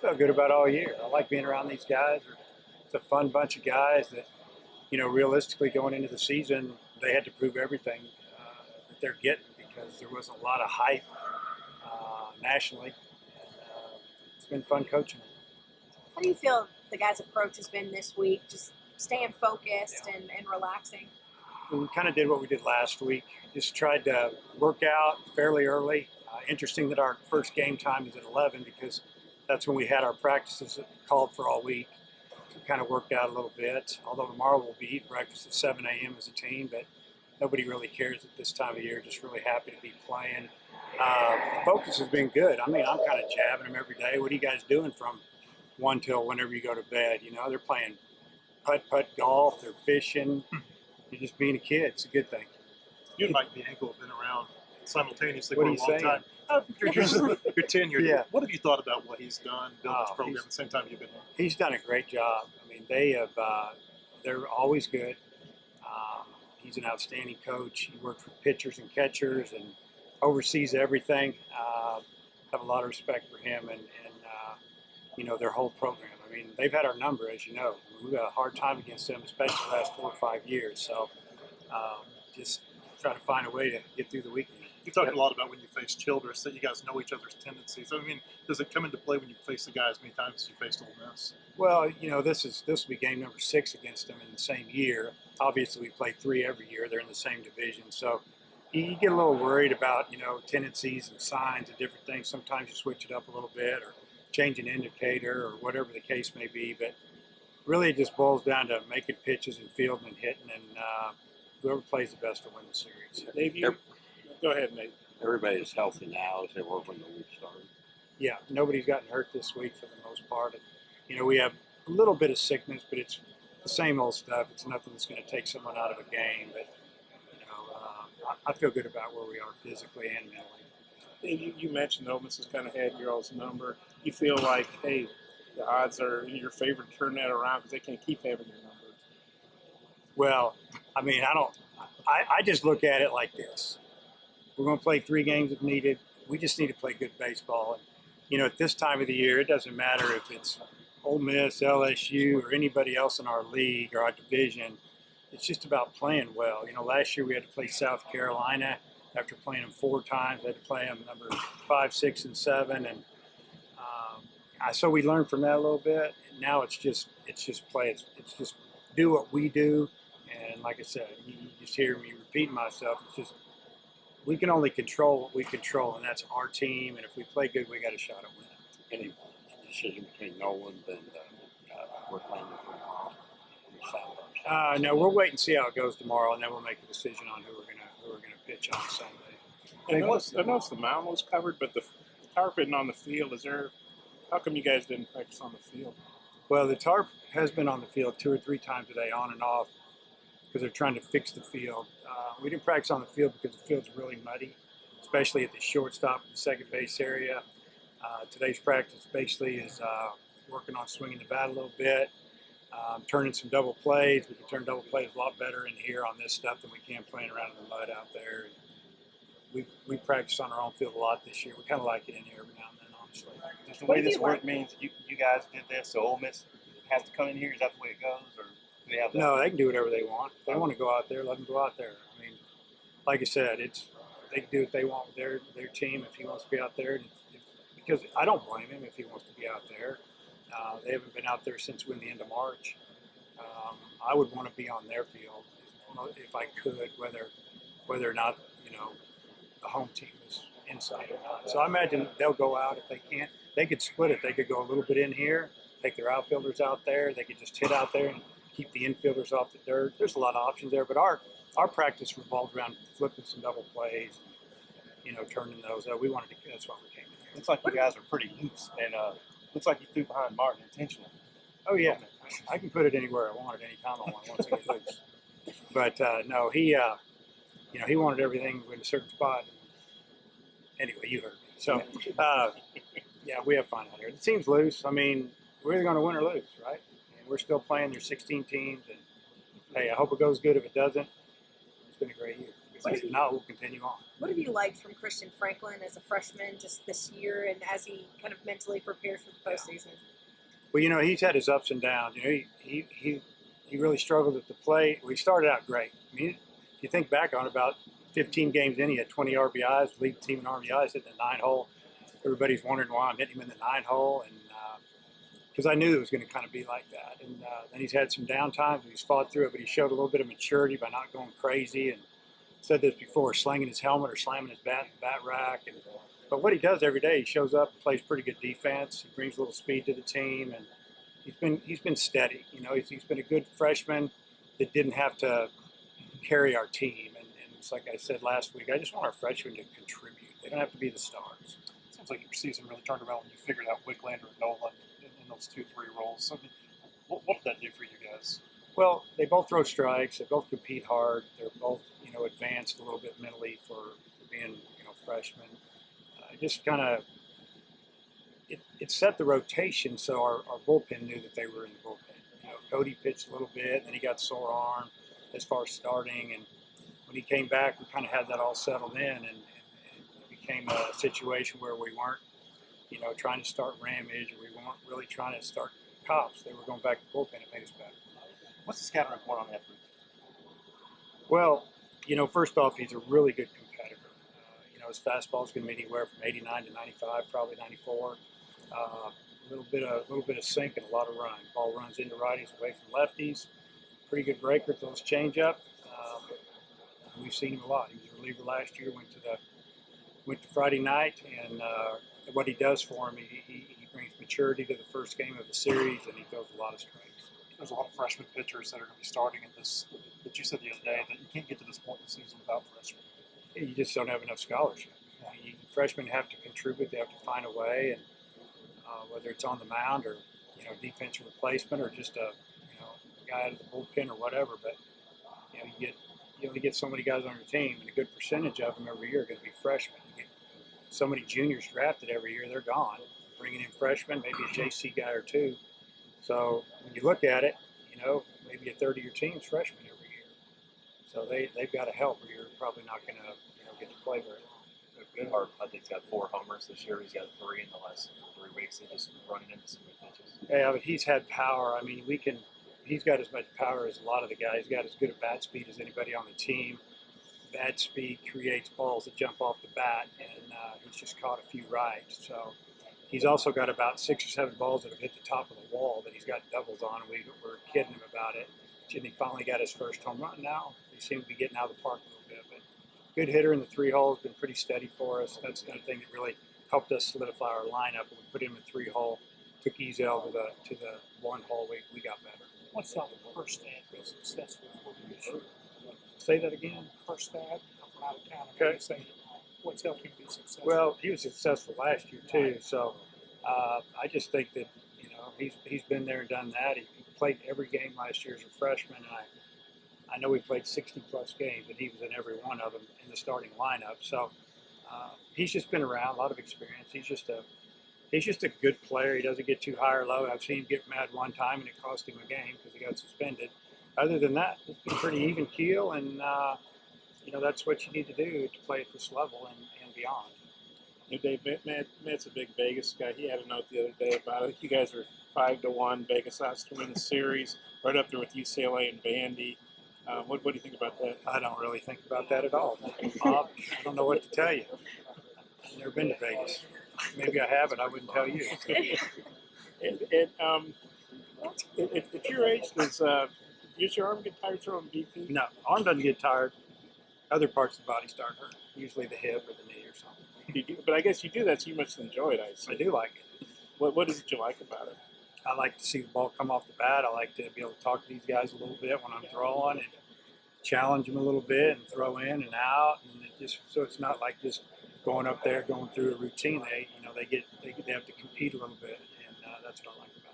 felt good about all year. I like being around these guys. It's a fun bunch of guys that, realistically going into the season, they had to prove everything that they're getting because there was a lot of hype nationally. And, it's been fun coaching them. How do you feel the guys' approach has been this week? Just staying focused and relaxing? We kind of did what we did last week. Just tried to work out fairly early. Interesting that our first game time is at 11 because that's when we had our practices called for all week. So we kind of worked out a little bit. Although tomorrow we'll be eating breakfast at 7 a.m. as a team, but nobody really cares at this time of year. Just really happy to be playing. The focus has been good. I mean, I'm kind of jabbing them every day. What are you guys doing from 1 till whenever you go to bed? They're playing putt golf. They're fishing. You're just being a kid. It's a good thing. You and Mike Bianco have been around simultaneously What for are a you long saying? time. You're tenured. Yeah. What have you thought about what he's done building this program at the same time you've been here? He's done a great job. I mean, they're always good. He's an outstanding coach. He works with pitchers and catchers and oversees everything. Have a lot of respect for him and their whole program. I mean, they've had our number, as you know. We've had a hard time against them, especially the last 4 or 5 years. So just try to find a way to get through the weekend. You talked a lot about when you face Childress, that you guys know each other's tendencies. I mean, does it come into play when you face the guy as many times as you faced Ole Miss? Well, this will be game number 6 against them in the same year. Obviously, we play 3 every year. They're in the same division. So you get a little worried about, tendencies and signs and different things. Sometimes you switch it up a little bit or change an indicator or whatever the case may be. But really it just boils down to making pitches and fielding and hitting, and whoever plays the best will win the series. Dave, go ahead, Nate. Everybody's healthy now as they were when the week started. Yeah, nobody's gotten hurt this week for the most part. We have a little bit of sickness, but it's the same old stuff. It's nothing that's going to take someone out of a game. But I feel good about where we are physically and mentally. You mentioned Ole Miss has kind of had your all's number. You feel like, hey, the odds are in your favor to turn that around because they can't keep having your number. Well, I mean, I just look at it like this. We're going to play 3 games if needed. We just need to play good baseball. And, at this time of the year, it doesn't matter if it's Ole Miss, LSU, or anybody else in our league or our division. It's just about playing well. Last year we had to play South Carolina after playing them 4 times. We had to play them number 5, 6, and 7. And so we learned from that a little bit. And now it's just play. It's just do what we do. And like I said, you just hear me repeating myself. It's just we can only control what we control, and that's our team. And if we play good, we got a shot at winning. Any decision between Nolan and we're playing tomorrow? No, we'll wait and see how it goes tomorrow, and then we'll make a decision on who we're gonna pitch on Sunday. I noticed the mound was covered, but the carpeting on the field how come you guys didn't practice on the field? Well, the tarp has been on the field 2 or 3 times today, on and off, because they're trying to fix the field. We didn't practice on the field because the field's really muddy, especially at the shortstop and second base area. Today's practice basically is working on swinging the bat a little bit, turning some double plays. We can turn double plays a lot better in here on this stuff than we can playing around in the mud out there. We practice on our own field a lot this year. We kind of like it in here every now and then, honestly. Does the way this work means you guys did this, so Ole Miss has to come in here? Is that the way it goes, or do they have that? No, they can do whatever they want. If they want to go out there, let them go out there. I mean, like I said, they can do what they want with their team. If he wants to be out there, because I don't blame him if he wants to be out there. They haven't been out there since the end of March. I would want to be on their field if I could, whether or not the home team is inside or not. So I imagine they'll go out if they can't. They could split it. They could go a little bit in here, take their outfielders out there. They could just hit out there and keep the infielders off the dirt. There's a lot of options there, but our practice revolves around flipping some double plays, and, turning those out. That's why we came in here. Looks like you guys are pretty loose, and looks like you threw behind Martin intentionally. Oh yeah, I can put it anywhere I want at any time I want once I get loose. But no, he wanted everything in a certain spot. Anyway, you heard me. So yeah, we have fun out here. The team's loose. I mean, we're either going to win or lose, right? And we're still playing. There's 16 teams, and hey, I hope it goes good. If it doesn't, it's been a great year. If not, we'll continue on. What have you liked from Christian Franklin as a freshman just this year and as he kind of mentally prepares for the postseason? Well, he's had his ups and downs. He really struggled at the plate. Well, he started out great. I mean, if you think back on about 15 games in, he had 20 RBIs, lead the team in RBIs, hitting the 9-hole. Everybody's wondering why I'm hitting him in the 9-hole, and because I knew it was going to kind of be like that. And then he's had some down times, and he's fought through it, but he showed a little bit of maturity by not going crazy. And said this before, slinging his helmet or slamming his bat rack. But what he does every day, he shows up, plays pretty good defense. He brings a little speed to the team, and he's been steady. He's been a good freshman that didn't have to carry our team. And it's like I said last week, I just want our freshmen to contribute. They don't have to be the stars. Seems like your season really turned around when you figured out Wicklander and Nolan in those 2-3 roles. So, what did that do for you guys? Well, they both throw strikes. They both compete hard. They're both, advanced a little bit mentally for being, freshmen. Just kind of, it set the rotation so our bullpen knew that they were in the bullpen. Cody pitched a little bit, and then he got sore arm as far as starting. And when he came back, we kind of had that all settled in, and it became a situation where we weren't, trying to start Ramage, or we weren't really trying to start Cops. They were going back to the bullpen. It made us better. What's the scouting report on Edwards? Well, first off, he's a really good competitor. His fastball is going to be anywhere from 89 to 95, probably 94. A little bit of sink and a lot of run. Ball runs into righties, away from lefties. Pretty good breaker, throws changeup. We've seen him a lot. He was a reliever last year. Went to Friday night, and what he does for him, he brings maturity to the first game of the series, and he throws a lot of strikes. There's a lot of freshman pitchers that are going to be starting in this. That you said the other day that you can't get to this point in the season without freshmen. You just don't have enough scholarship. Freshmen have to contribute. They have to find a way, and whether it's on the mound or defensive replacement or just a guy out of the bullpen or whatever. But you only get so many guys on your team, and a good percentage of them every year are going to be freshmen. You get so many juniors drafted every year; they're gone. Bringing in freshmen, maybe a JC guy or two. So when you look at it, maybe a third of your team's freshmen every year. So they've got to help, or you're probably not going to get to play very long. Goodhart, I think, he's got 4 homers this year. He's got 3 in the last 3 weeks. He's just running into some good pitches. Yeah, but he's had power. I mean, he's got as much power as a lot of the guys. He's got as good a bat speed as anybody on the team. Bat speed creates balls that jump off the bat, and he's just caught a few rides. So he's also got about 6 or 7 balls that have hit the top of the wall that he's got doubles on, and we were kidding him about it. And he finally got his first home run now. He seems to be getting out of the park a little bit. But good hitter in the 3 holes, been pretty steady for us. That's the thing that really helped us solidify our lineup. When we put him in 3 hole, took Ezel to the 1 hole, we got better. What's helped first dad be successful for you this year? Say that again? First dad from out of town. Okay. Say, what's helped him be successful? Well, he was successful last year too. So I just think that he's been there and done that. He played every game last year as a freshman, and I know he played 60 plus games, and he was in every one of them in the starting lineup. So he's just been around, a lot of experience. He's just a good player. He doesn't get too high or low. I've seen him get mad one time, and it cost him a game because he got suspended. Other than that, it's been pretty even keel, and that's what you need to do to play at this level and beyond. Dave, Matt's a big Vegas guy. He had a note the other day about it. You guys are 5-1 Vegas odds to win the series, right up there with UCLA and Vandy. What do you think about that? I don't really think about that at all, Bob. I don't know what to tell you. I've never been to Vegas. Maybe I have, but I wouldn't tell you. At your age, does your arm get tired throwing BP? No, arm doesn't get tired. Other parts of the body start hurt. Usually the hip or the knee or something. You do, but I guess you do that so you must enjoy it, I I see. do like it. What is it you like about it? I like to see the ball come off the bat. I like to be able to talk to these guys a little bit when I'm throwing and challenge them a little bit and throw in and out. And so it's not like just going up there, going through a routine. They have to compete a little bit, and that's what I like about it.